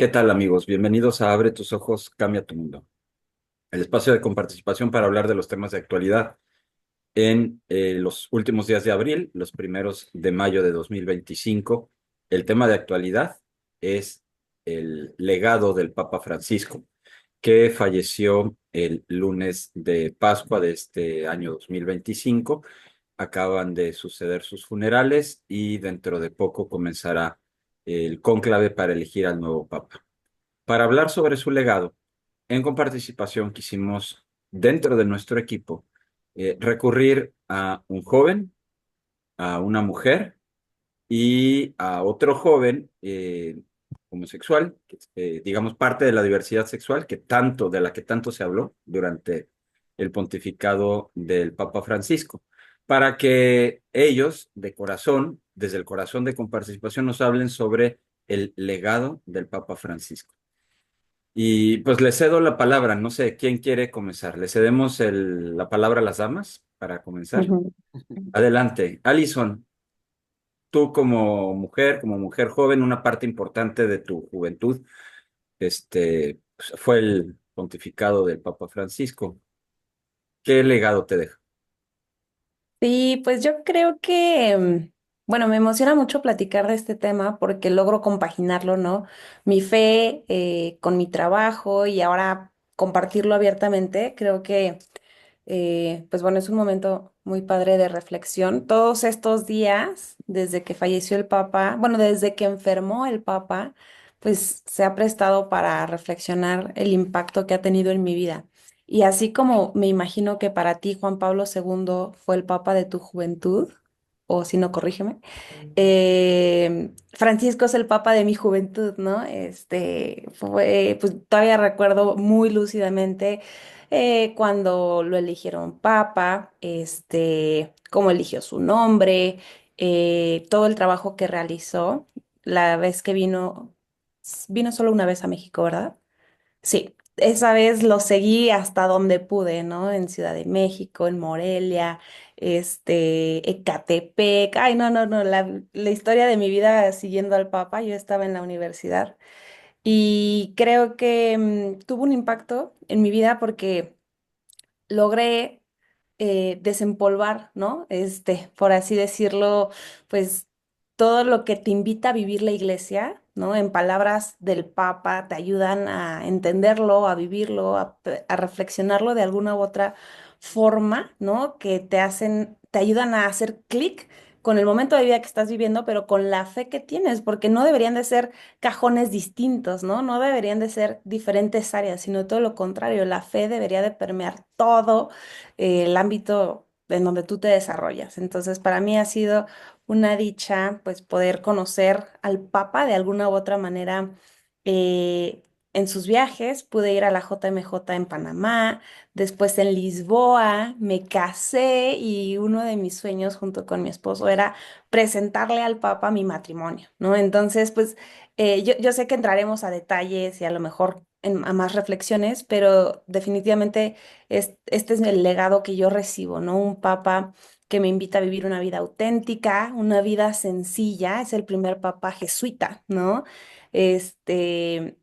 ¿Qué tal, amigos? Bienvenidos a Abre tus ojos, cambia tu mundo. El espacio de comparticipación para hablar de los temas de actualidad en los últimos días de abril, los primeros de mayo de 2025. El tema de actualidad es el legado del Papa Francisco, que falleció el lunes de Pascua de este año 2025. Acaban de suceder sus funerales y dentro de poco comenzará el cónclave para elegir al nuevo Papa. Para hablar sobre su legado, en coparticipación quisimos, dentro de nuestro equipo, recurrir a un joven, a una mujer y a otro joven homosexual, que, digamos parte de la diversidad sexual de la que tanto se habló durante el pontificado del Papa Francisco, para que ellos, de corazón, desde el corazón de comparticipación, nos hablen sobre el legado del Papa Francisco. Y pues le cedo la palabra, no sé, ¿quién quiere comenzar? Le cedemos la palabra a las damas para comenzar. Ujú. Adelante. Alison, tú como mujer joven, una parte importante de tu juventud, pues, fue el pontificado del Papa Francisco. ¿Qué legado te deja? Sí, pues yo creo que, bueno, me emociona mucho platicar de este tema porque logro compaginarlo, ¿no? Mi fe con mi trabajo y ahora compartirlo abiertamente. Creo que, pues bueno, es un momento muy padre de reflexión. Todos estos días, desde que falleció el Papa, bueno, desde que enfermó el Papa, pues se ha prestado para reflexionar el impacto que ha tenido en mi vida. Y así como me imagino que para ti Juan Pablo II fue el papa de tu juventud, o si no, corrígeme, Francisco es el papa de mi juventud, ¿no? Pues todavía recuerdo muy lúcidamente cuando lo eligieron papa, cómo eligió su nombre, todo el trabajo que realizó, la vez que vino solo una vez a México, ¿verdad? Sí, esa vez lo seguí hasta donde pude, ¿no? En Ciudad de México, en Morelia, Ecatepec. Ay, no, no, no, la historia de mi vida siguiendo al Papa, yo estaba en la universidad y creo que tuvo un impacto en mi vida porque logré desempolvar, ¿no? Por así decirlo, pues todo lo que te invita a vivir la iglesia, ¿no? En palabras del Papa, te ayudan a entenderlo, a vivirlo, a reflexionarlo de alguna u otra forma, ¿no? Que te ayudan a hacer clic con el momento de vida que estás viviendo, pero con la fe que tienes, porque no deberían de ser cajones distintos, ¿no? No deberían de ser diferentes áreas, sino todo lo contrario, la fe debería de permear todo el ámbito en donde tú te desarrollas. Entonces, para mí ha sido una dicha, pues, poder conocer al Papa de alguna u otra manera en sus viajes. Pude ir a la JMJ en Panamá, después en Lisboa, me casé y uno de mis sueños junto con mi esposo era presentarle al Papa mi matrimonio, ¿no? Entonces, pues, yo sé que entraremos a detalles y a lo mejor a más reflexiones, pero definitivamente este es el legado que yo recibo, ¿no? Un papa que me invita a vivir una vida auténtica, una vida sencilla, es el primer papa jesuita, ¿no? Este,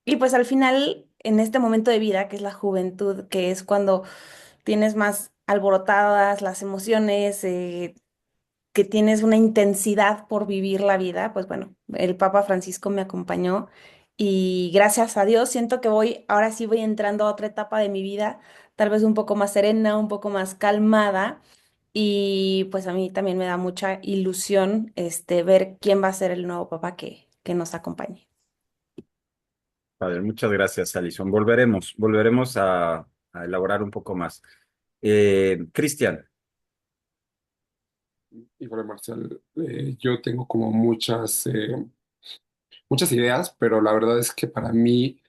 y pues al final, en este momento de vida, que es la juventud, que es cuando tienes más alborotadas las emociones, que tienes una intensidad por vivir la vida, pues bueno, el Papa Francisco me acompañó y gracias a Dios siento que ahora sí voy entrando a otra etapa de mi vida, tal vez un poco más serena, un poco más calmada y pues a mí también me da mucha ilusión ver quién va a ser el nuevo Papa que nos acompañe. Padre, muchas gracias, Alison. Volveremos a elaborar un poco más. Cristian, Híjole, Marcial, yo tengo como muchas ideas, pero la verdad es que para mí,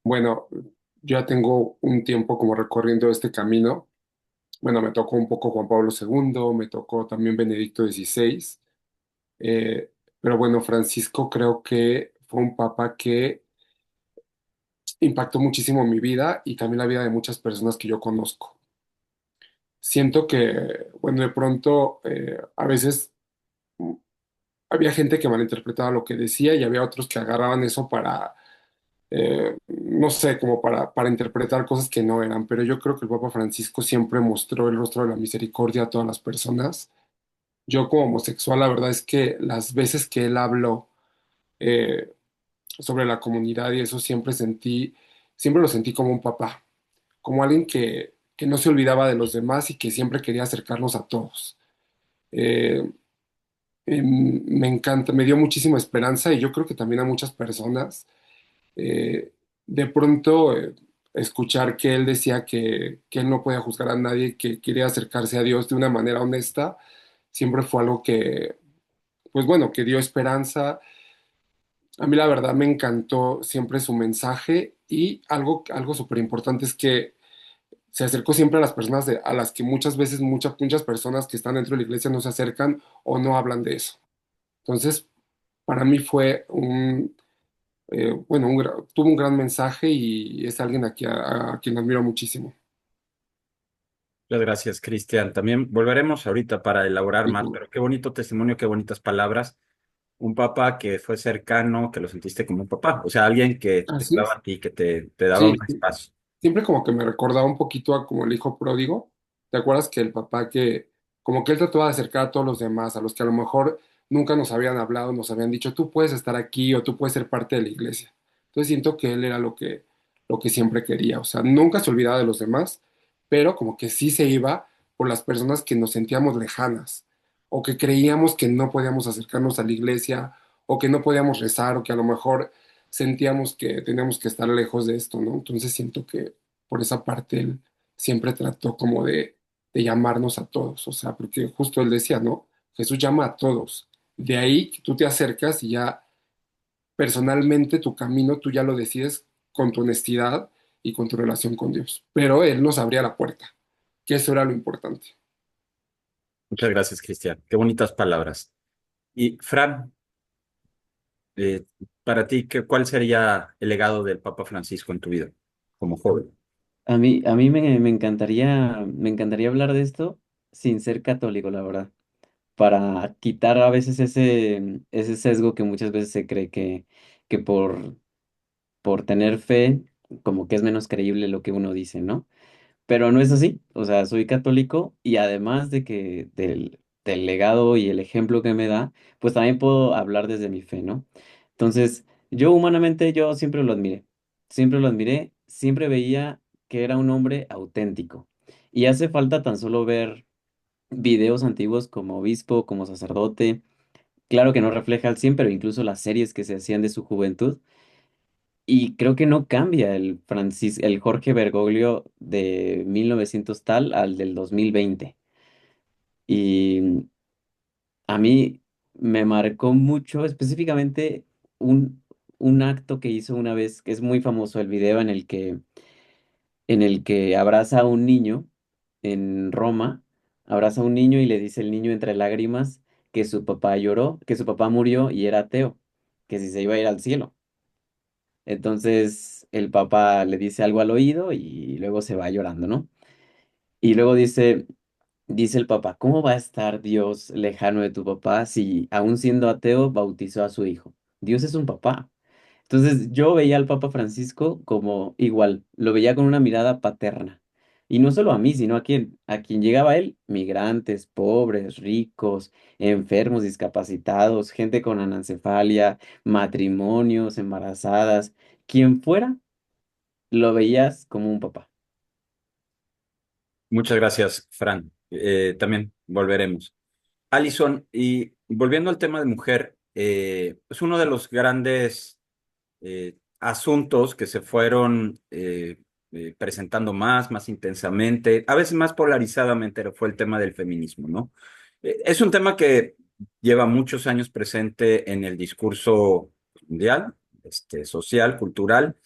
bueno, yo ya tengo un tiempo como recorriendo este camino. Bueno, me tocó un poco Juan Pablo II, me tocó también Benedicto XVI, pero bueno, Francisco creo que fue un papa que impactó muchísimo mi vida y también la vida de muchas personas que yo conozco. Siento que, bueno, de pronto, a veces había gente que malinterpretaba lo que decía y había otros que agarraban eso no sé, como para interpretar cosas que no eran, pero yo creo que el Papa Francisco siempre mostró el rostro de la misericordia a todas las personas. Yo como homosexual, la verdad es que las veces que él habló eh, sobre la comunidad y eso siempre lo sentí como un papá, como alguien que no se olvidaba de los demás y que siempre quería acercarnos a todos. Eh, Me encanta, me dio muchísima esperanza y yo creo que también a muchas personas. eh, de pronto, escuchar que él decía que él no podía juzgar a nadie, que quería acercarse a Dios de una manera honesta, siempre fue algo que, pues bueno, que dio esperanza. A mí la verdad me encantó siempre su mensaje y algo súper importante es que se acercó siempre a las personas a las que muchas veces muchas personas que están dentro de la iglesia no se acercan o no hablan de eso. Entonces, para mí fue bueno, tuvo un gran mensaje y es alguien a quien admiro muchísimo. Muchas gracias, Cristian. También volveremos ahorita para elaborar Y más, pero qué bonito testimonio, qué bonitas palabras. Un papá que fue cercano, que lo sentiste como un papá, o sea, alguien que te así daba es. a ti, que te daba Sí, un espacio. siempre como que me recordaba un poquito a como el hijo pródigo. ¿Te acuerdas que el papá que, como que él trataba de acercar a todos los demás, a los que a lo mejor nunca nos habían hablado, nos habían dicho, tú puedes estar aquí o tú puedes ser parte de la iglesia? Entonces siento que él era lo que siempre quería. O sea, nunca se olvidaba de los demás, pero como que sí se iba por las personas que nos sentíamos lejanas o que creíamos que no podíamos acercarnos a la iglesia o que no podíamos rezar o que a lo mejor sentíamos que teníamos que estar lejos de esto, ¿no? Entonces siento que por esa parte él siempre trató como de llamarnos a todos, o sea, porque justo él decía, ¿no? Jesús llama a todos. De ahí que tú te acercas y ya personalmente tu camino tú ya lo decides con tu honestidad y con tu relación con Dios. Pero él nos abría la puerta, que eso era lo importante. Muchas gracias, Cristian. Qué bonitas palabras. Y Fran, eh, para ti, ¿cuál sería el legado del Papa Francisco en tu vida como joven? A mí me encantaría hablar de esto sin ser católico, la verdad, para quitar a veces ese sesgo que muchas veces se cree que por tener fe, como que es menos creíble lo que uno dice, ¿no? Pero no es así. O sea, soy católico y además de que del legado y el ejemplo que me da, pues también puedo hablar desde mi fe, ¿no? Entonces, yo humanamente, yo siempre lo admiré, siempre veía que era un hombre auténtico. Y hace falta tan solo ver videos antiguos como obispo, como sacerdote. Claro que no refleja al 100, pero incluso las series que se hacían de su juventud. Y creo que no cambia el Jorge Bergoglio de 1900 tal al del 2020. Y a mí me marcó mucho, específicamente un, un acto que hizo una vez, que es muy famoso el video en el que abraza a un niño en Roma, abraza a un niño y le dice el niño entre lágrimas que su papá lloró, que su papá murió y era ateo, que si se iba a ir al cielo. Entonces el papá le dice algo al oído y luego se va llorando, ¿no? Y luego dice el papá, ¿cómo va a estar Dios lejano de tu papá si aún siendo ateo bautizó a su hijo? Dios es un papá. Entonces yo veía al Papa Francisco como igual, lo veía con una mirada paterna. Y no solo a mí, sino a quien llegaba él, migrantes, pobres, ricos, enfermos, discapacitados, gente con anencefalia, matrimonios, embarazadas, quien fuera, lo veías como un papá. Muchas gracias, Fran. También volveremos. Alison, y volviendo al tema de mujer, es uno de los grandes asuntos que se fueron presentando más intensamente, a veces más polarizadamente, fue el tema del feminismo, ¿no? Es un tema que lleva muchos años presente en el discurso mundial, social, cultural,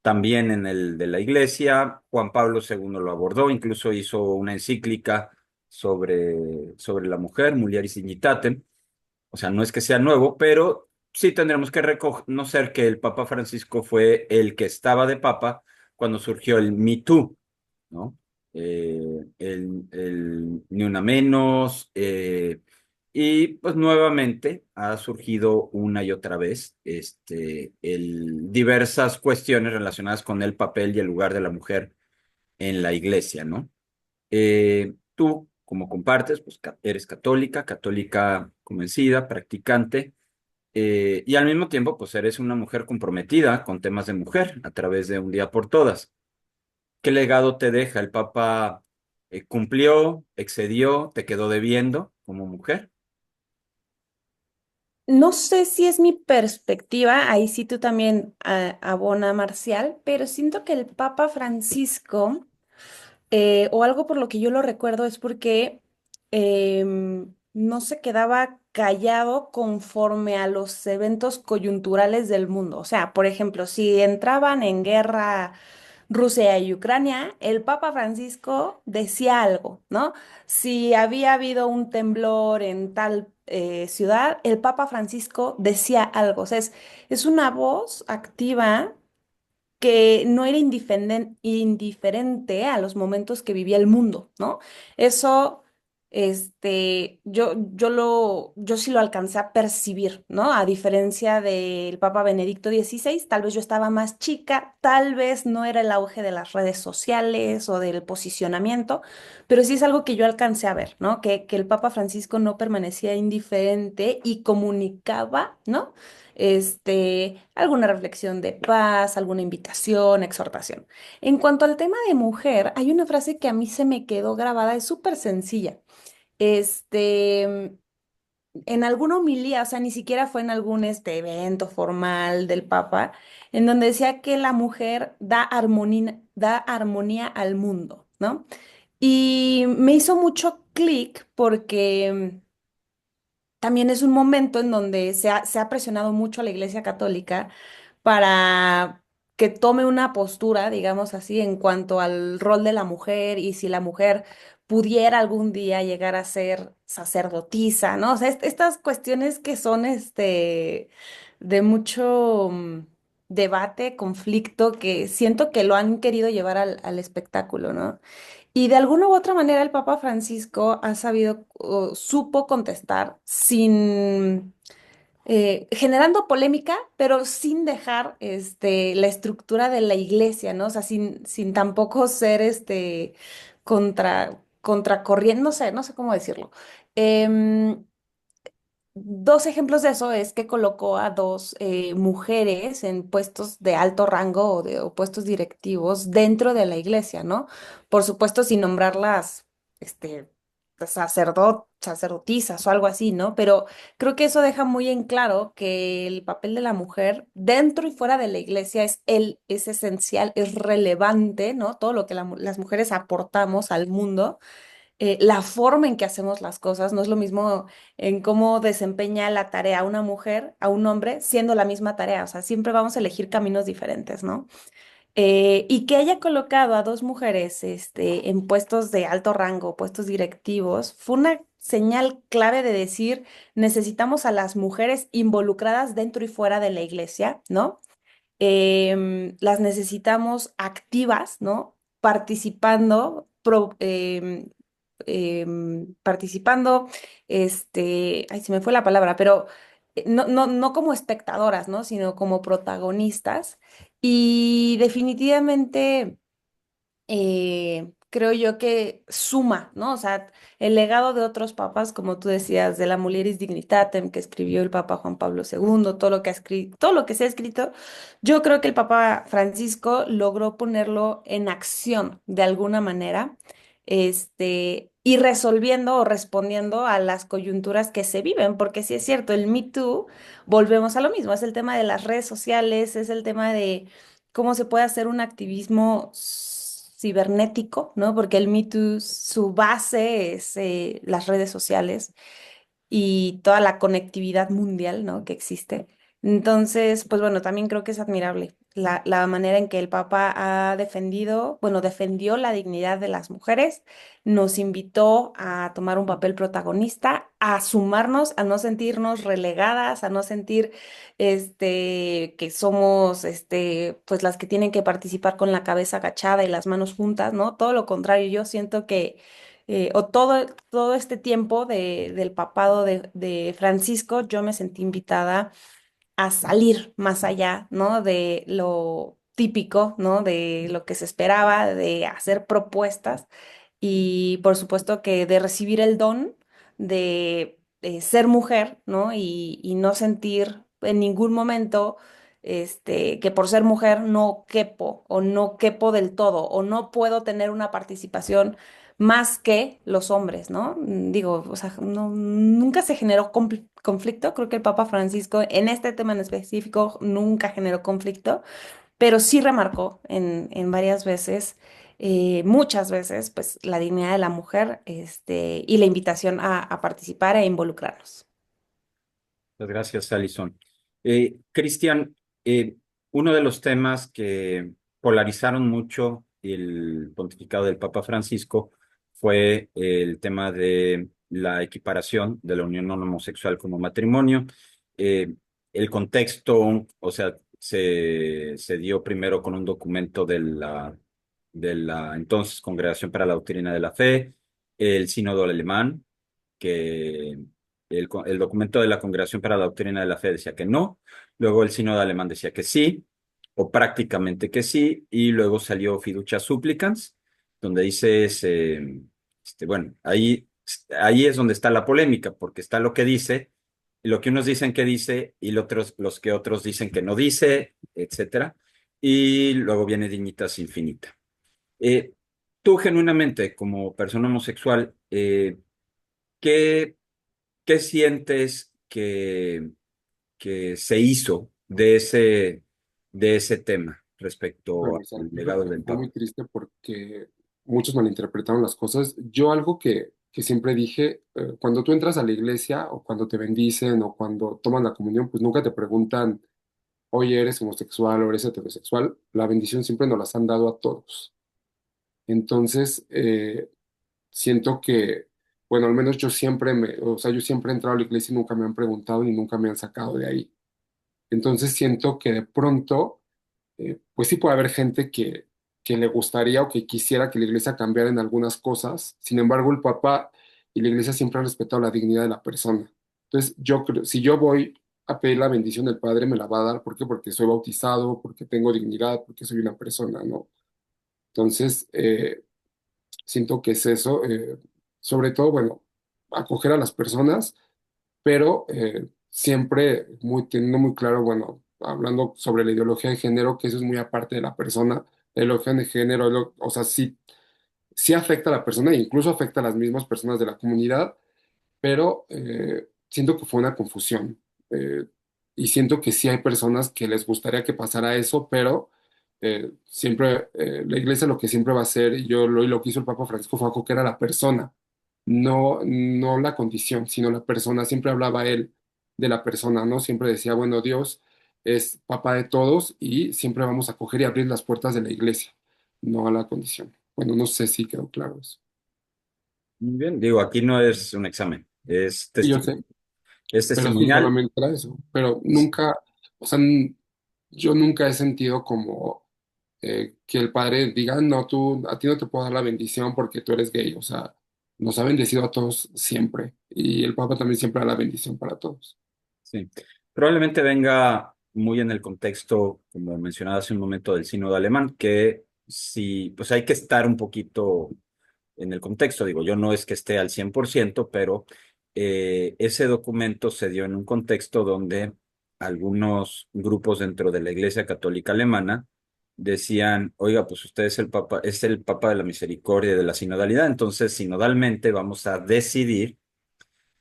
también en el de la Iglesia. Juan Pablo II lo abordó, incluso hizo una encíclica sobre la mujer, Mulieris Dignitatem. O sea, no es que sea nuevo, pero sí tendremos que reconocer que el Papa Francisco fue el que estaba de papa cuando surgió el Me Too, ¿no? El Ni Una Menos, Y pues nuevamente ha surgido una y otra vez diversas cuestiones relacionadas con el papel y el lugar de la mujer en la iglesia, ¿no? Tú, como compartes, pues eres católica, católica convencida, practicante, y al mismo tiempo, pues eres una mujer comprometida con temas de mujer a través de Un Día por Todas. ¿Qué legado te deja? ¿El Papa cumplió, excedió, te quedó debiendo como mujer? No sé si es mi perspectiva, ahí sí tú también abona, Marcial, pero siento que el Papa Francisco, o algo por lo que yo lo recuerdo, es porque no se quedaba callado conforme a los eventos coyunturales del mundo. O sea, por ejemplo, si entraban en guerra Rusia y Ucrania, el Papa Francisco decía algo, ¿no? Si había habido un temblor en tal ciudad, el Papa Francisco decía algo. O sea, es una voz activa que no era indiferente a los momentos que vivía el mundo, ¿no? Eso, yo sí lo alcancé a percibir, ¿no? A diferencia del Papa Benedicto XVI, tal vez yo estaba más chica, tal vez no era el auge de las redes sociales o del posicionamiento, pero sí es algo que yo alcancé a ver, ¿no? Que el Papa Francisco no permanecía indiferente y comunicaba, ¿no? Alguna reflexión de paz, alguna invitación, exhortación. En cuanto al tema de mujer, hay una frase que a mí se me quedó grabada, es súper sencilla. Este, en alguna homilía, o sea, ni siquiera fue en algún evento formal del Papa, en donde decía que la mujer da armonía al mundo, ¿no? Y me hizo mucho clic porque también es un momento en donde se ha presionado mucho a la Iglesia Católica para que tome una postura, digamos así, en cuanto al rol de la mujer y si la mujer pudiera algún día llegar a ser sacerdotisa, ¿no? O sea, estas cuestiones que son de mucho debate, conflicto, que siento que lo han querido llevar al espectáculo, ¿no? Y de alguna u otra manera el Papa Francisco ha sabido, o supo contestar sin, generando polémica, pero sin dejar la estructura de la iglesia, ¿no? O sea, sin tampoco ser contracorriente, no sé cómo decirlo. Em, Dos ejemplos de eso es que colocó a dos mujeres en puestos de alto rango o puestos directivos dentro de la iglesia, ¿no? Por supuesto, sin nombrarlas, sacerdotisas o algo así, ¿no? Pero creo que eso deja muy en claro que el papel de la mujer dentro y fuera de la iglesia es esencial, es relevante, ¿no? Todo lo que las mujeres aportamos al mundo, la forma en que hacemos las cosas, no es lo mismo en cómo desempeña la tarea una mujer a un hombre siendo la misma tarea, o sea, siempre vamos a elegir caminos diferentes, ¿no? Y que haya colocado a dos mujeres en puestos de alto rango, puestos directivos, fue una señal clave de decir, necesitamos a las mujeres involucradas dentro y fuera de la iglesia, ¿no? Las necesitamos activas, ¿no? Participando, participando, ay, se me fue la palabra, pero no como espectadoras, ¿no? Sino como protagonistas. Y definitivamente creo yo que suma, ¿no? O sea, el legado de otros papas, como tú decías, de la Mulieris Dignitatem que escribió el Papa Juan Pablo II, todo lo que ha escrito, todo lo que se ha escrito, yo creo que el Papa Francisco logró ponerlo en acción de alguna manera, y resolviendo o respondiendo a las coyunturas que se viven, porque sí es cierto, el Me Too, volvemos a lo mismo, es el tema de las redes sociales, es el tema de cómo se puede hacer un activismo cibernético, ¿no? Porque el Me Too, su base es las redes sociales y toda la conectividad mundial, ¿no? Que existe. Entonces, pues bueno, también creo que es admirable la manera en que el Papa ha defendido, bueno, defendió la dignidad de las mujeres, nos invitó a tomar un papel protagonista, a sumarnos, a no sentirnos relegadas, a no sentir que somos pues las que tienen que participar con la cabeza agachada y las manos juntas, ¿no? Todo lo contrario, yo siento o todo este tiempo del papado de Francisco, yo me sentí invitada a salir más allá, ¿no? De lo típico, ¿no? De lo que se esperaba, de hacer propuestas y por supuesto que de recibir el don de ser mujer, ¿no? Y no sentir en ningún momento que por ser mujer no quepo o no quepo del todo o no puedo tener una participación más que los hombres, ¿no? Digo, o sea, nunca se generó conflicto. Creo que el Papa Francisco en este tema en específico nunca generó conflicto, pero sí remarcó en varias veces, muchas veces, pues la dignidad de la mujer, y la invitación a participar e involucrarnos. Muchas gracias, Alison. Cristian, uno de los temas que polarizaron mucho el pontificado del Papa Francisco fue el tema de la equiparación de la unión no homosexual como matrimonio. Eh, el contexto, o sea, se dio primero con un documento de la entonces Congregación para la Doctrina de la Fe, el Sínodo Alemán, que el documento de la Congregación para la Doctrina de la Fe decía que no, luego el sínodo alemán decía que sí, o prácticamente que sí, y luego salió Fiducia Supplicans, donde dice, bueno, ahí es donde está la polémica, porque está lo que dice, lo que unos dicen que dice, y los que otros dicen que no dice, etcétera, y luego viene Dignitas Infinita. Eh, Tú genuinamente, como persona homosexual, ¿qué ¿qué sientes que se hizo de ese tema respecto Bueno, al o sea, yo creo legado que del fue Papa? muy triste porque muchos malinterpretaron las cosas. Yo algo que siempre dije, cuando tú entras a la iglesia o cuando te bendicen o cuando toman la comunión, pues nunca te preguntan, oye, ¿eres homosexual o eres heterosexual? La bendición siempre nos las han dado a todos. Entonces, siento que, bueno, al menos o sea, yo siempre he entrado a la iglesia y nunca me han preguntado y nunca me han sacado de ahí. Entonces siento que de pronto, pues sí puede haber gente que le gustaría o que quisiera que la iglesia cambiara en algunas cosas. Sin embargo, el Papa y la iglesia siempre han respetado la dignidad de la persona. Entonces, yo creo, si yo voy a pedir la bendición del Padre, me la va a dar. ¿Por qué? Porque soy bautizado, porque tengo dignidad, porque soy una persona, ¿no? Entonces, siento que es eso. Sobre todo, bueno, acoger a las personas pero siempre teniendo muy claro, bueno, hablando sobre la ideología de género, que eso es muy aparte de la persona, la ideología de género, o sea, sí afecta a la persona e incluso afecta a las mismas personas de la comunidad, pero siento que fue una confusión. eh, y siento que sí hay personas que les gustaría que pasara eso, pero siempre la iglesia lo que siempre va a hacer, y lo que hizo el Papa Francisco fue acoger a la persona, no la condición, sino la persona. Siempre hablaba él de la persona, ¿no? Siempre decía, bueno, Dios es papá de todos y siempre vamos a acoger y abrir las puertas de la iglesia, no a la condición. Bueno, no sé si quedó claro eso. Muy bien, digo, aquí no es un examen, es Y yo sé, es pero sí, testimonial. solamente era eso. Pero nunca, o sea, yo nunca he sentido como que el padre diga, no, a ti no te puedo dar la bendición porque tú eres gay. O sea, nos ha bendecido a todos siempre. Y el papa también siempre da la bendición para todos. Sí, probablemente venga muy en el contexto, como mencionaba hace un momento, del sínodo alemán, que sí, pues hay que estar un poquito en el contexto. Digo, yo no es que esté al 100%, pero ese documento se dio en un contexto donde algunos grupos dentro de la Iglesia Católica Alemana decían, oiga, pues usted es el Papa de la Misericordia y de la Sinodalidad, entonces sinodalmente vamos a decidir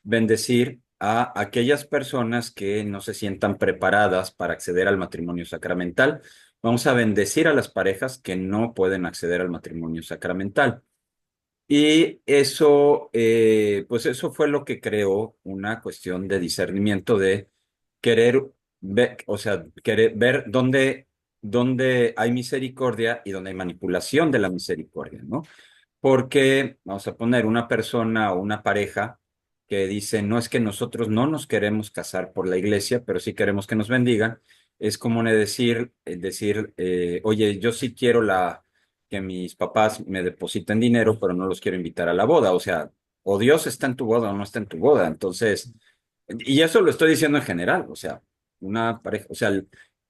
bendecir a aquellas personas que no se sientan preparadas para acceder al matrimonio sacramental. Vamos a bendecir a las parejas que no pueden acceder al matrimonio sacramental. Y eso, pues eso fue lo que creó una cuestión de discernimiento de querer ver, o sea, querer ver dónde hay misericordia y dónde hay manipulación de la misericordia, ¿no? Porque, vamos a poner una persona o una pareja que dice, no es que nosotros no nos queremos casar por la iglesia, pero sí queremos que nos bendigan, es como decir, oye, yo sí quiero que mis papás me depositen dinero, pero no los quiero invitar a la boda. O sea, o Dios está en tu boda o no está en tu boda. Entonces, y eso lo estoy diciendo en general, o sea, una pareja, o sea,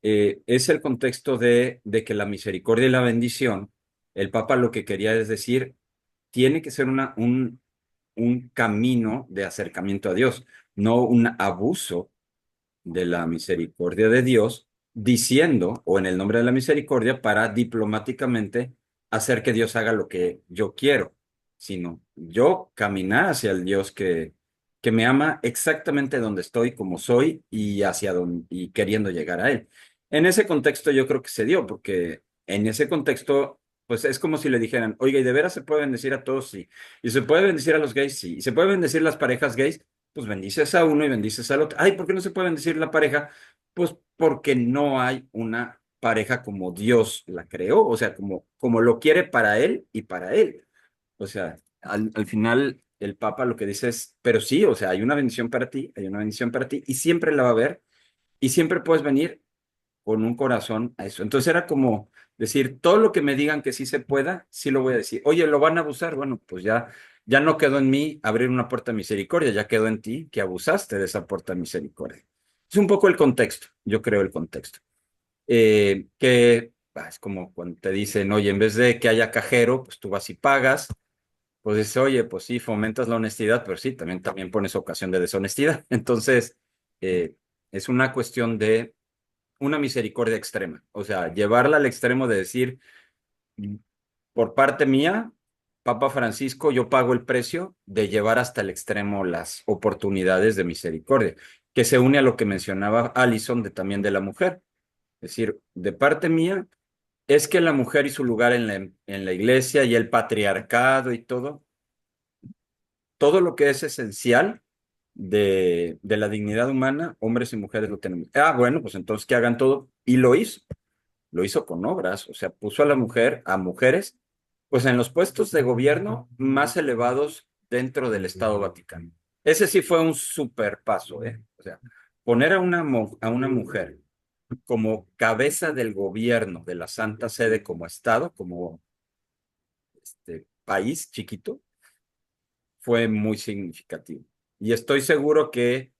es el contexto de que la misericordia y la bendición, el Papa lo que quería es decir, tiene que ser un camino de acercamiento a Dios, no un abuso de la misericordia de Dios, diciendo, o en el nombre de la misericordia, para diplomáticamente hacer que Dios haga lo que yo quiero, sino yo caminar hacia el Dios que me ama exactamente donde estoy, como soy, y hacia donde, y queriendo llegar a Él. En ese contexto yo creo que se dio, porque en ese contexto, pues es como si le dijeran, oiga, ¿y de veras se puede bendecir a todos? Sí. ¿Y se puede bendecir a los gays? Sí. ¿Y se puede bendecir las parejas gays? Pues bendices a uno y bendices al otro. Ay, ¿por qué no se puede bendecir la pareja? Pues porque no hay una pareja como Dios la creó, o sea, como lo quiere para él y para él. O sea, al final el Papa lo que dice es, pero sí, o sea, hay una bendición para ti, hay una bendición para ti, y siempre la va a haber, y siempre puedes venir con un corazón a eso. Entonces era como decir, todo lo que me digan que sí se pueda, sí lo voy a decir. Oye, ¿lo van a abusar? Bueno, pues ya no quedó en mí abrir una puerta de misericordia, ya quedó en ti que abusaste de esa puerta de misericordia. Es un poco el contexto, yo creo el contexto. Es como cuando te dicen, oye, en vez de que haya cajero, pues tú vas y pagas. Pues dices, oye, pues sí, fomentas la honestidad, pero sí, también pones ocasión de deshonestidad. Entonces, es una cuestión de una misericordia extrema, o sea, llevarla al extremo de decir, por parte mía, Papa Francisco, yo pago el precio de llevar hasta el extremo las oportunidades de misericordia, que se une a lo que mencionaba Alison también de la mujer. Es decir, de parte mía, es que la mujer y su lugar en la iglesia y el patriarcado y todo lo que es esencial de la dignidad humana, hombres y mujeres lo tenemos. Ah, bueno, pues entonces que hagan todo. Y lo hizo con obras, o sea, puso a la mujer, a mujeres, pues en los puestos de gobierno más elevados dentro del Estado Vaticano. Ese sí fue un super paso, ¿eh? O sea, poner a una mujer como cabeza del gobierno de la Santa Sede como Estado, como país chiquito, fue muy significativo. Y estoy seguro que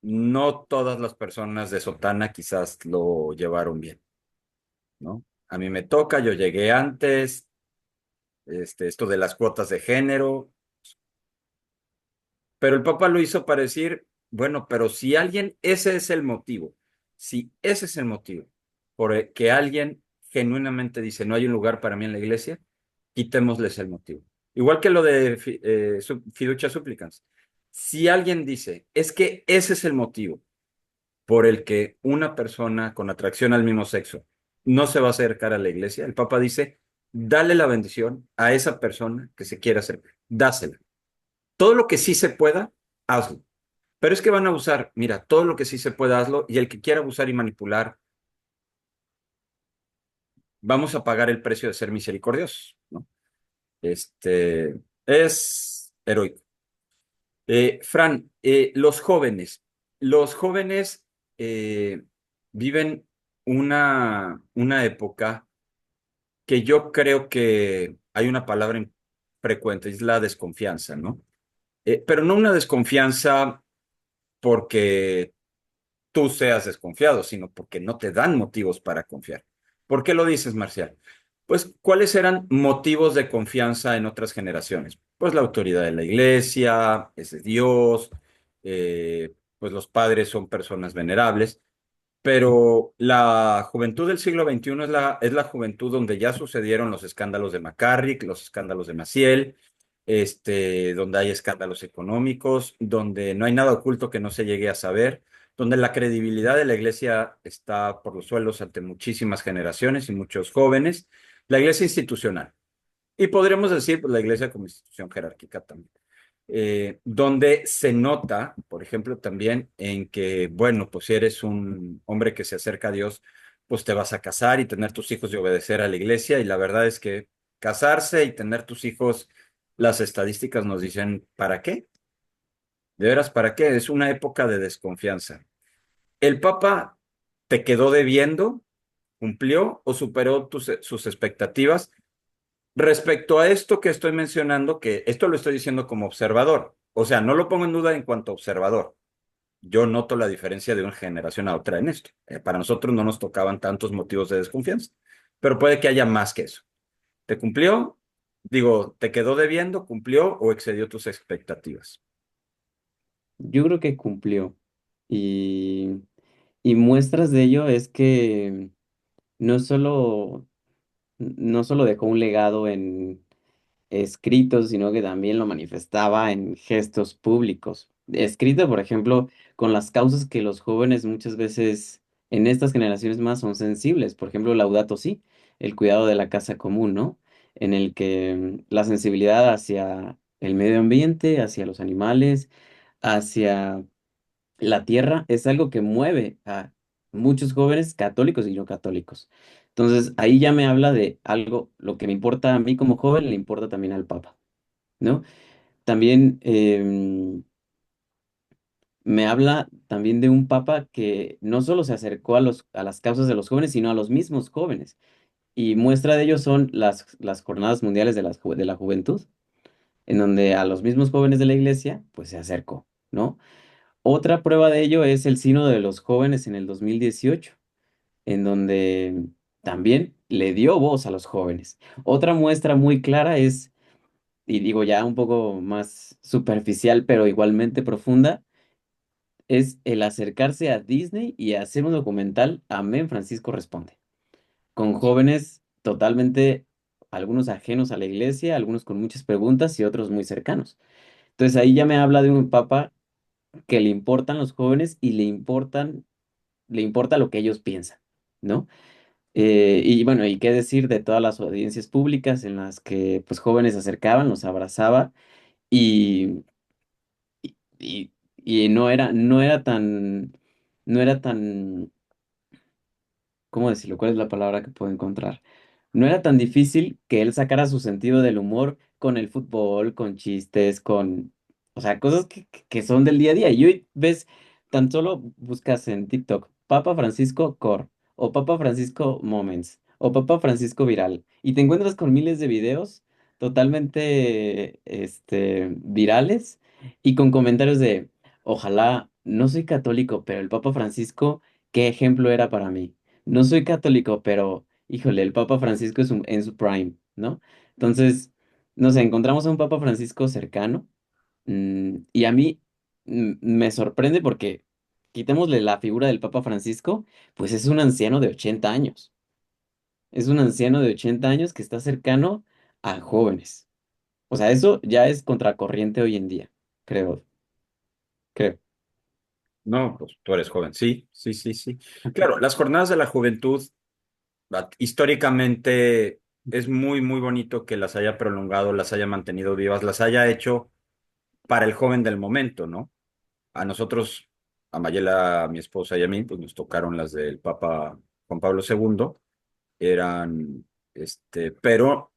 no todas las personas de Sotana quizás lo llevaron bien, ¿no? A mí me toca, yo llegué antes, esto de las cuotas de género, pero el Papa lo hizo para decir, bueno, pero si alguien, ese es el motivo, si ese es el motivo por el que alguien genuinamente dice, no hay un lugar para mí en la iglesia, quitémosles el motivo. Igual que lo de fiducia supplicans. Si alguien dice, es que ese es el motivo por el que una persona con atracción al mismo sexo no se va a acercar a la iglesia, el Papa dice, dale la bendición a esa persona que se quiera acercar, dásela. Todo lo que sí se pueda, hazlo. Pero es que van a abusar, mira, todo lo que sí se pueda, hazlo, y el que quiera abusar y manipular, vamos a pagar el precio de ser misericordiosos, ¿no? Es heroico. Fran, los jóvenes eh, viven una época que yo creo que hay una palabra frecuente, es la desconfianza, ¿no? Pero no una desconfianza porque tú seas desconfiado, sino porque no te dan motivos para confiar. ¿Por qué lo dices, Marcial? Pues, ¿cuáles eran motivos de confianza en otras generaciones? Pues la autoridad de la iglesia, es de Dios, pues los padres son personas venerables, pero la juventud del siglo XXI es la juventud donde ya sucedieron los escándalos de McCarrick, los escándalos de Maciel, donde hay escándalos económicos, donde no hay nada oculto que no se llegue a saber, donde la credibilidad de la iglesia está por los suelos ante muchísimas generaciones y muchos jóvenes, la iglesia institucional. Y podríamos decir, pues, la iglesia como institución jerárquica también, donde se nota, por ejemplo, también en que, bueno, pues si eres un hombre que se acerca a Dios, pues te vas a casar y tener tus hijos y obedecer a la iglesia. Y la verdad es que casarse y tener tus hijos, las estadísticas nos dicen, ¿para qué? De veras, ¿para qué? Es una época de desconfianza. ¿El Papa te quedó debiendo, cumplió o superó sus expectativas? Respecto a esto que estoy mencionando, que esto lo estoy diciendo como observador, o sea, no lo pongo en duda en cuanto a observador. Yo noto la diferencia de una generación a otra en esto. Para nosotros no nos tocaban tantos motivos de desconfianza, pero puede que haya más que eso. ¿Te cumplió? Digo, ¿te quedó debiendo, cumplió o excedió tus expectativas? Yo creo que cumplió. Y, y muestras de ello es que no solo, no solo dejó un legado en escritos, sino que también lo manifestaba en gestos públicos. Escrito, por ejemplo, con las causas que los jóvenes muchas veces en estas generaciones más son sensibles. Por ejemplo, Laudato Si, el cuidado de la casa común, ¿no? En el que la sensibilidad hacia el medio ambiente, hacia los animales, hacia la tierra es algo que mueve a muchos jóvenes católicos y no católicos. Entonces, ahí ya me habla de algo, lo que me importa a mí como joven, le importa también al Papa, ¿no? También me habla también de un Papa que no solo se acercó a las causas de los jóvenes, sino a los mismos jóvenes. Y muestra de ello son las Jornadas Mundiales de la Juventud, en donde a los mismos jóvenes de la iglesia, pues se acercó, ¿no? Otra prueba de ello es el Sínodo de los Jóvenes en el 2018, en donde también le dio voz a los jóvenes. Otra muestra muy clara es, y digo ya un poco más superficial, pero igualmente profunda, es el acercarse a Disney y hacer un documental Amén Francisco Responde, con jóvenes totalmente, algunos ajenos a la iglesia, algunos con muchas preguntas y otros muy cercanos. Entonces ahí ya me habla de un papa que le importan los jóvenes y le importa lo que ellos piensan, ¿no? Y bueno, y qué decir de todas las audiencias públicas en las que pues jóvenes se acercaban, los abrazaba y, y, y no era tan ¿cómo decirlo? ¿Cuál es la palabra que puedo encontrar? No era tan difícil que él sacara su sentido del humor con el fútbol, con chistes, o sea, cosas que son del día a día. Y hoy ves, tan solo buscas en TikTok, Papa Francisco Core, o Papa Francisco Moments, o Papa Francisco Viral, y te encuentras con miles de videos totalmente, virales y con comentarios de, ojalá, no soy católico, pero el Papa Francisco, ¿qué ejemplo era para mí? No soy católico, pero híjole, el Papa Francisco es en su prime, ¿no? Entonces, no sé, encontramos a un Papa Francisco cercano, y a mí me sorprende porque quitémosle la figura del Papa Francisco, pues es un anciano de 80 años. Es un anciano de 80 años que está cercano a jóvenes. O sea, eso ya es contracorriente hoy en día, creo, creo. No, pues tú eres joven. Sí, sí, sí, sí. Claro, las jornadas de la juventud, históricamente, es muy, muy bonito que las haya prolongado, las haya mantenido vivas, las haya hecho para el joven del momento, ¿no? A nosotros, a Mayela, a mi esposa y a mí, pues nos tocaron las del Papa Juan Pablo II. Eran, pero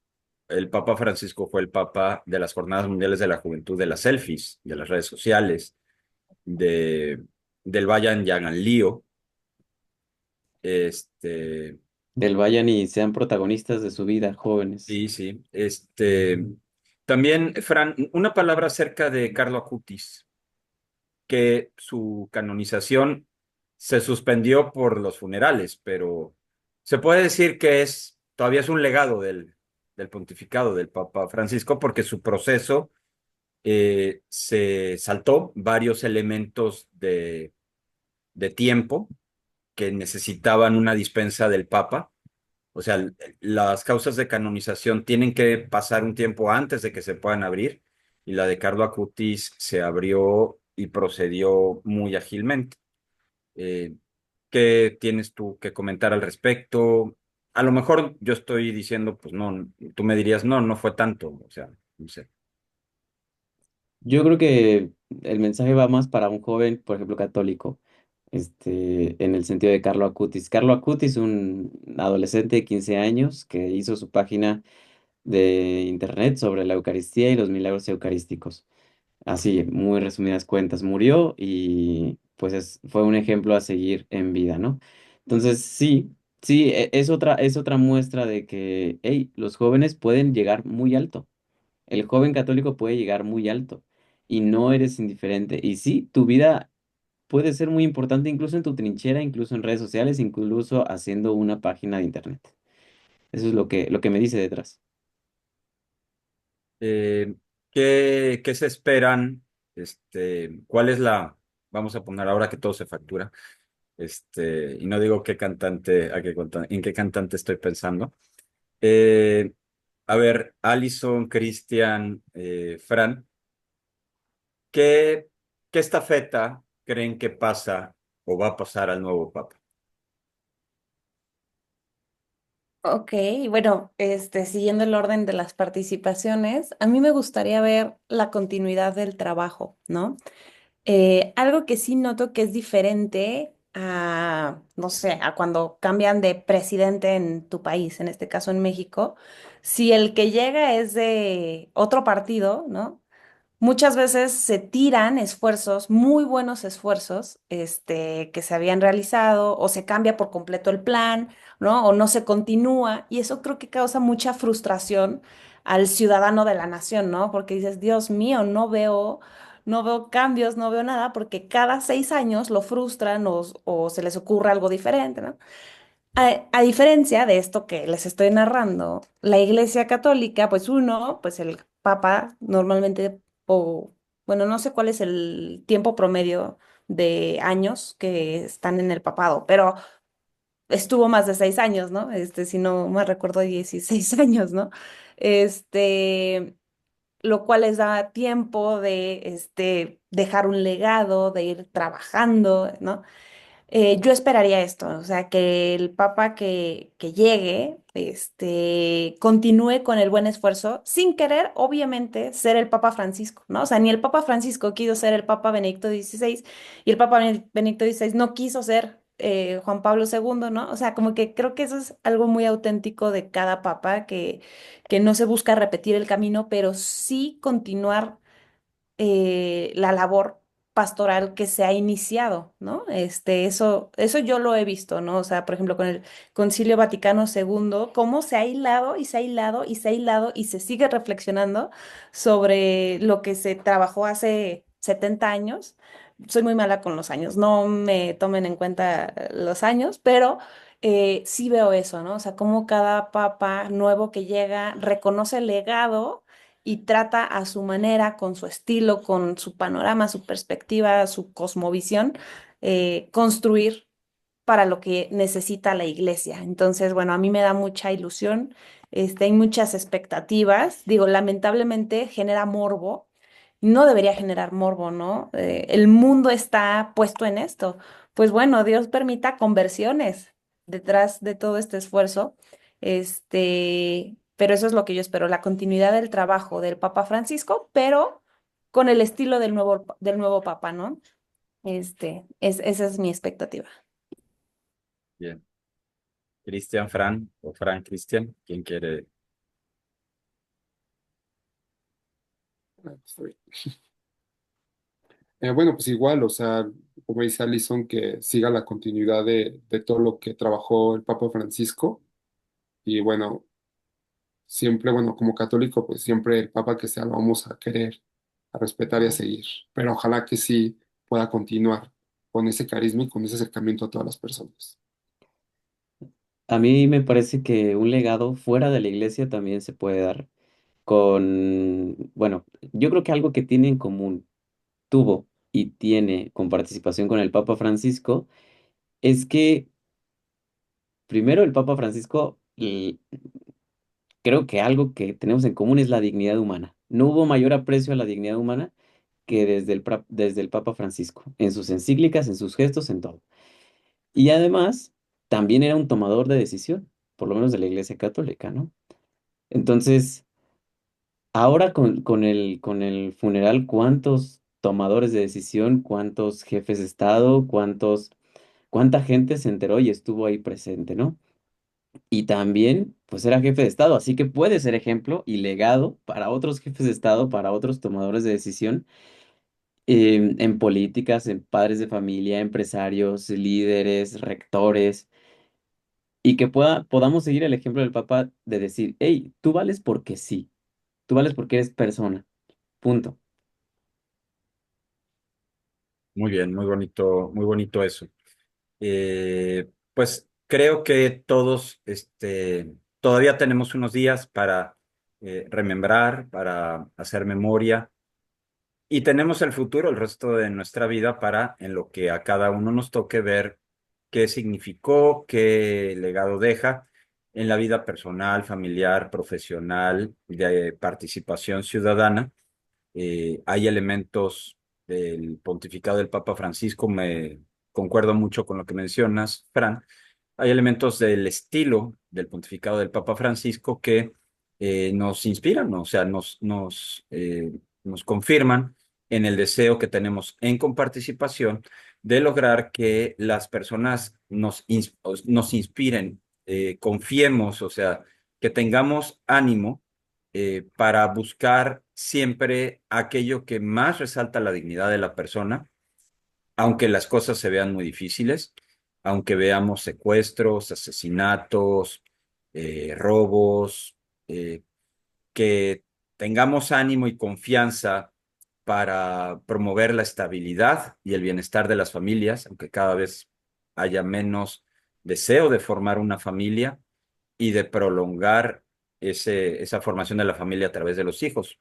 el Papa Francisco fue el Papa de las Jornadas Mundiales de la Juventud, de las selfies, de las redes sociales, de, del Vayan y hagan lío. Este, Del vayan y sean protagonistas de su vida, jóvenes. sí, sí. También, Fran, una palabra acerca de Carlo Acutis, que su canonización se suspendió por los funerales, pero se puede decir que todavía es un legado del pontificado del Papa Francisco, porque su proceso se saltó varios elementos de tiempo que necesitaban una dispensa del Papa. O sea, las causas de canonización tienen que pasar un tiempo antes de que se puedan abrir, y la de Carlo Acutis se abrió y procedió muy ágilmente. Eh, ¿Qué tienes tú que comentar al respecto? A lo mejor yo estoy diciendo, pues no, tú me dirías, no, no fue tanto, o sea, no sé. Yo creo que el mensaje va más para un joven, por ejemplo, católico, en el sentido de Carlo Acutis. Carlo Acutis, un adolescente de 15 años que hizo su página de internet sobre la Eucaristía y los milagros eucarísticos. Así, muy resumidas cuentas, murió y pues fue un ejemplo a seguir en vida, ¿no? Entonces, sí, Sí, es otra muestra de que, hey, los jóvenes pueden llegar muy alto. El joven católico puede llegar muy alto y no eres indiferente. Y sí, tu vida puede ser muy importante incluso en tu trinchera, incluso en redes sociales, incluso haciendo una página de internet. Eso es lo que me dice detrás. Eh, ¿qué se esperan? ¿Cuál es vamos a poner ahora que todo se factura, y no digo qué cantante, en qué cantante estoy pensando. Eh, a ver, Alison, Cristian, Fran, ¿qué, qué estafeta creen que pasa o va a pasar al nuevo Papa? Ok, bueno, siguiendo el orden de las participaciones, a mí me gustaría ver la continuidad del trabajo, ¿no? Algo que sí noto que es diferente a, no sé, a cuando cambian de presidente en tu país, en este caso en México, si el que llega es de otro partido, ¿no? Muchas veces se tiran esfuerzos, muy buenos esfuerzos, que se habían realizado, o se cambia por completo el plan, ¿no? O no se continúa, y eso creo que causa mucha frustración al ciudadano de la nación, ¿no? Porque dices, Dios mío, no veo cambios, no veo nada, porque cada 6 años lo frustran o se les ocurre algo diferente, ¿no? A diferencia de esto que les estoy narrando, la Iglesia Católica, pues uno, pues el Papa normalmente, o bueno, no sé cuál es el tiempo promedio de años que están en el papado, pero estuvo más de 6 años, ¿no? Si no me recuerdo, 16 años, ¿no? Este, lo cual les da tiempo de, dejar un legado, de ir trabajando, ¿no? Yo esperaría esto, o sea, que el papa que llegue, continúe con el buen esfuerzo, sin querer, obviamente, ser el Papa Francisco, ¿no? O sea, ni el Papa Francisco quiso ser el Papa Benedicto XVI y el Papa Benedicto XVI no quiso ser Juan Pablo II, ¿no? O sea, como que creo que eso es algo muy auténtico de cada papa, que no se busca repetir el camino, pero sí continuar la labor pastoral que se ha iniciado, ¿no? Eso yo lo he visto, ¿no? O sea, por ejemplo, con el Concilio Vaticano II, cómo se ha hilado y se ha hilado y se ha hilado y se sigue reflexionando sobre lo que se trabajó hace 70 años. Soy muy mala con los años, no me tomen en cuenta los años, pero sí veo eso, ¿no? O sea, cómo cada papa nuevo que llega reconoce el legado y trata a su manera, con su estilo, con su panorama, su perspectiva, su cosmovisión, construir para lo que necesita la iglesia. Entonces, bueno, a mí me da mucha ilusión, hay muchas expectativas. Digo, lamentablemente genera morbo. No debería generar morbo, ¿no? El mundo está puesto en esto. Pues bueno, Dios permita conversiones detrás de todo este esfuerzo. Pero eso es lo que yo espero, la continuidad del trabajo del Papa Francisco, pero con el estilo del nuevo Papa, ¿no? Esa es mi expectativa. Bien. Cristian, Fran o Fran, Cristian, ¿quién quiere? Está bien. Bueno, pues igual, o sea, como dice Alison, que siga la continuidad de todo lo que trabajó el Papa Francisco. Y bueno, siempre, bueno, como católico, pues siempre el Papa que sea lo vamos a querer, a respetar y a seguir. Pero ojalá que sí pueda continuar con ese carisma y con ese acercamiento a todas las personas. A mí me parece que un legado fuera de la iglesia también se puede dar bueno, yo creo que algo que tiene en común, tuvo y tiene con participación con el Papa Francisco, es que primero el Papa Francisco, creo que algo que tenemos en común es la dignidad humana. No hubo mayor aprecio a la dignidad humana que desde el Papa Francisco, en sus encíclicas, en sus gestos, en todo. Y además, también era un tomador de decisión, por lo menos de la Iglesia Católica, ¿no? Entonces, ahora con el funeral, ¿cuántos tomadores de decisión, cuántos jefes de Estado, cuánta gente se enteró y estuvo ahí presente, ¿no? Y también, pues era jefe de Estado, así que puede ser ejemplo y legado para otros jefes de Estado, para otros tomadores de decisión, en políticas, en padres de familia, empresarios, líderes, rectores. y que podamos seguir el ejemplo del Papa de decir, hey, tú vales porque sí, tú vales porque eres persona, punto. Muy bien, muy bonito eso. Pues creo que todos todavía tenemos unos días para remembrar, para hacer memoria y tenemos el futuro, el resto de nuestra vida para, en lo que a cada uno nos toque, ver qué significó, qué legado deja en la vida personal, familiar, profesional, de participación ciudadana. Hay elementos del pontificado del Papa Francisco, me concuerdo mucho con lo que mencionas, Fran. Hay elementos del estilo del pontificado del Papa Francisco que nos inspiran, ¿no? O sea, nos confirman en el deseo que tenemos en comparticipación de lograr que las personas nos inspiren, confiemos, o sea, que tengamos ánimo para buscar siempre aquello que más resalta la dignidad de la persona, aunque las cosas se vean muy difíciles, aunque veamos secuestros, asesinatos, robos, eh, que tengamos ánimo y confianza para promover la estabilidad y el bienestar de las familias, aunque cada vez haya menos deseo de formar una familia y de prolongar esa formación de la familia a través de los hijos.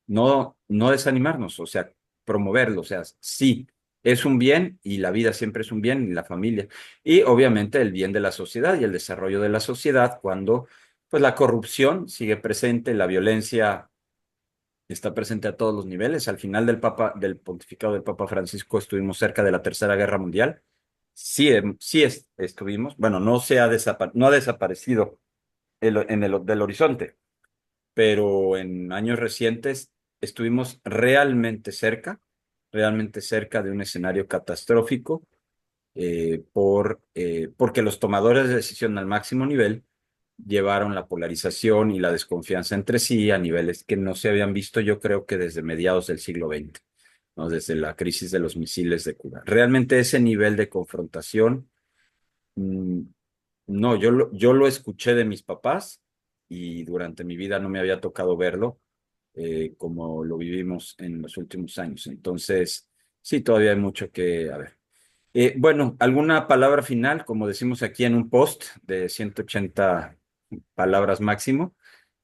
No desanimarnos, o sea, promoverlo, o sea, sí, es un bien y la vida siempre es un bien y la familia. Y obviamente el bien de la sociedad y el desarrollo de la sociedad cuando pues la corrupción sigue presente, la violencia está presente a todos los niveles. Al final del pontificado del Papa Francisco estuvimos cerca de la Tercera Guerra Mundial. Sí, estuvimos. Bueno, no ha desaparecido del horizonte, pero en años recientes estuvimos realmente cerca de un escenario catastrófico porque los tomadores de decisión al máximo nivel llevaron la polarización y la desconfianza entre sí a niveles que no se habían visto, yo creo que desde mediados del siglo XX, ¿no? Desde la crisis de los misiles de Cuba. Realmente ese nivel de confrontación, mm, no, yo lo escuché de mis papás y durante mi vida no me había tocado verlo como lo vivimos en los últimos años. Entonces, sí, todavía hay mucho que, a ver. Bueno, ¿alguna palabra final? Como decimos aquí en un post de 180 palabras máximo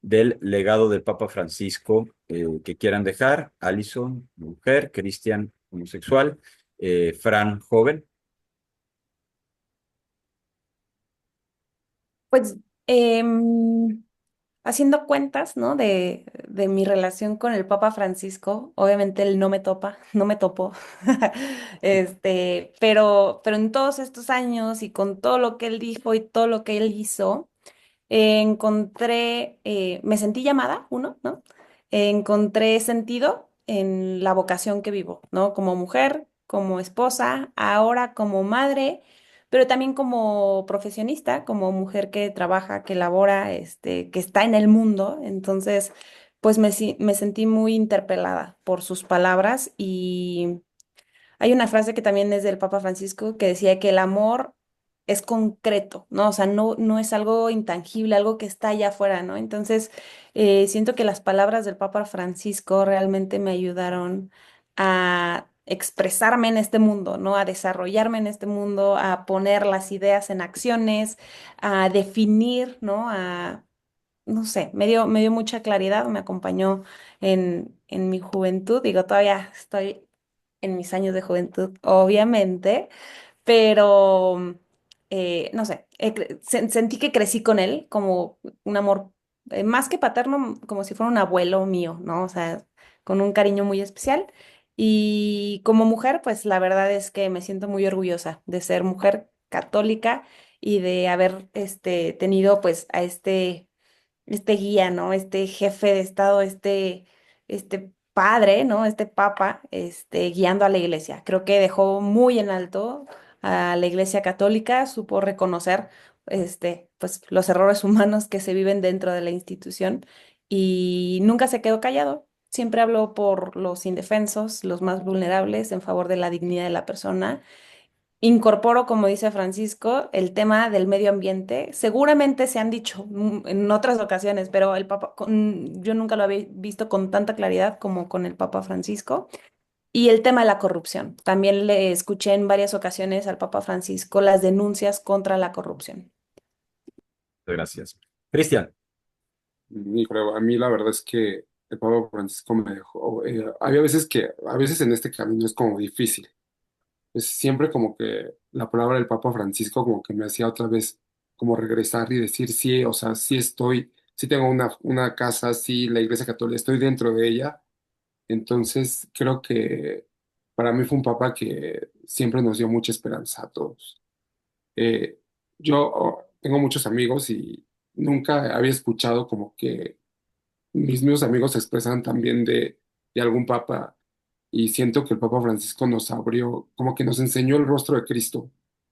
del legado del Papa Francisco que quieran dejar. Alison, mujer, Cristian, homosexual, Fran, joven. Pues haciendo cuentas, ¿no? De mi relación con el Papa Francisco, obviamente él no me topa, no me topó, pero en todos estos años y con todo lo que él dijo y todo lo que él hizo, me sentí llamada, uno, ¿no? Encontré sentido en la vocación que vivo, ¿no? Como mujer, como esposa, ahora como madre, pero también como profesionista, como mujer que trabaja, que labora, que está en el mundo. Entonces, pues me sentí muy interpelada por sus palabras y hay una frase que también es del Papa Francisco que decía que el amor es concreto, ¿no? O sea, no es algo intangible, algo que está allá afuera, ¿no? Entonces, siento que las palabras del Papa Francisco realmente me ayudaron a expresarme en este mundo, ¿no? A desarrollarme en este mundo, a poner las ideas en acciones, a definir, ¿no? No sé, me dio mucha claridad, me acompañó en mi juventud. Digo, todavía estoy en mis años de juventud, obviamente, pero no sé, sentí que crecí con él como un amor más que paterno, como si fuera un abuelo mío, ¿no? O sea, con un cariño muy especial. Y como mujer, pues la verdad es que me siento muy orgullosa de ser mujer católica y de haber tenido pues a este guía, ¿no? Este jefe de Estado, este padre, ¿no? Este papa, guiando a la iglesia. Creo que dejó muy en alto a la iglesia católica, supo reconocer, pues, los errores humanos que se viven dentro de la institución y nunca se quedó callado. Siempre habló por los indefensos, los más vulnerables, en favor de la dignidad de la persona incorporo, como dice Francisco, el tema del medio ambiente. Seguramente se han dicho en otras ocasiones, pero yo nunca lo había visto con tanta claridad como con el Papa Francisco. Y el tema de la corrupción. También le escuché en varias ocasiones al Papa Francisco las denuncias contra la corrupción. Gracias. Cristian, Pero a mí la verdad es que el Papa Francisco me dejó, había veces a veces en este camino es como difícil. Es siempre como que la palabra del Papa Francisco como que me hacía otra vez como regresar y decir, sí, o sea, sí estoy, sí tengo una casa, sí, la Iglesia Católica, estoy dentro de ella. Entonces creo que para mí fue un Papa que siempre nos dio mucha esperanza a todos. Eh, yo tengo muchos amigos y nunca había escuchado como que mis mismos amigos se expresan también de algún papa y siento que el Papa Francisco nos abrió, como que nos enseñó el rostro de Cristo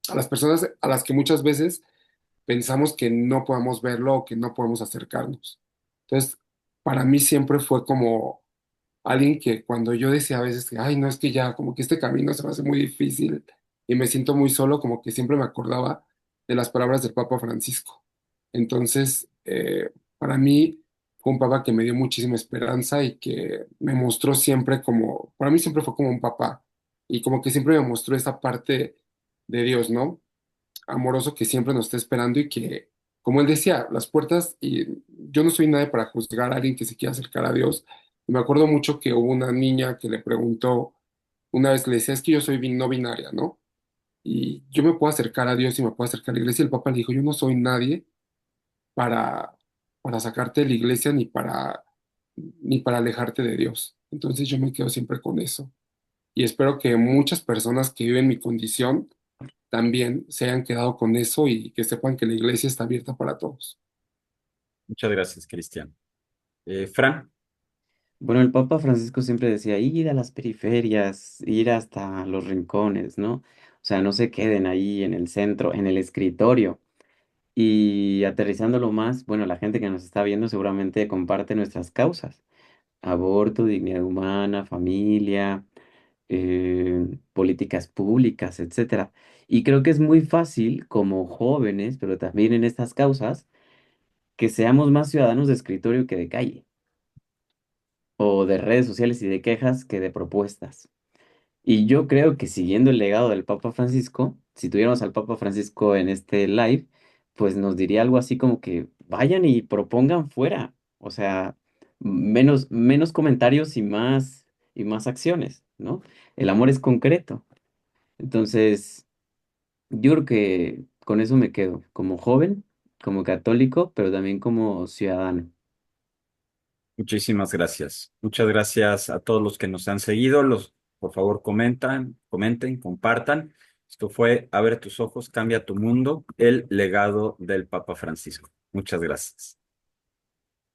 a las personas a las que muchas veces pensamos que no podemos verlo o que no podemos acercarnos. Entonces, para mí siempre fue como alguien que cuando yo decía a veces, ay, no, es que ya, como que este camino se me hace muy difícil y me siento muy solo, como que siempre me acordaba de las palabras del Papa Francisco. Entonces, para mí fue un papa que me dio muchísima esperanza y que me mostró siempre como, para mí siempre fue como un papá y como que siempre me mostró esa parte de Dios, ¿no? Amoroso que siempre nos está esperando y que, como él decía, las puertas, y yo no soy nadie para juzgar a alguien que se quiera acercar a Dios. Y me acuerdo mucho que hubo una niña que le preguntó, una vez le decía, es que yo soy no binaria, ¿no? Y yo me puedo acercar a Dios y me puedo acercar a la iglesia. Y el Papa le dijo, yo no soy nadie para, para sacarte de la iglesia ni para alejarte de Dios. Entonces yo me quedo siempre con eso. Y espero que muchas personas que viven mi condición también se hayan quedado con eso y que sepan que la iglesia está abierta para todos. muchas gracias, Cristian. Fran, Bueno, el Papa Francisco siempre decía ir a las periferias, ir hasta los rincones, ¿no? O sea, no se queden ahí en el centro, en el escritorio. Y aterrizándolo más, bueno, la gente que nos está viendo seguramente comparte nuestras causas. Aborto, dignidad humana, familia, políticas públicas, etcétera. Y creo que es muy fácil como jóvenes, pero también en estas causas, que seamos más ciudadanos de escritorio que de calle, o de redes sociales y de quejas que de propuestas. Y yo creo que siguiendo el legado del Papa Francisco, si tuviéramos al Papa Francisco en este live, pues nos diría algo así como que vayan y propongan fuera, o sea, menos comentarios y más acciones, ¿no? El amor es concreto. Entonces, yo creo que con eso me quedo, como joven, como católico, pero también como ciudadano. muchísimas gracias. Muchas gracias a todos los que nos han seguido. Por favor, comenten, compartan. Esto fue Abre tus ojos, cambia tu mundo, el legado del Papa Francisco. Muchas gracias.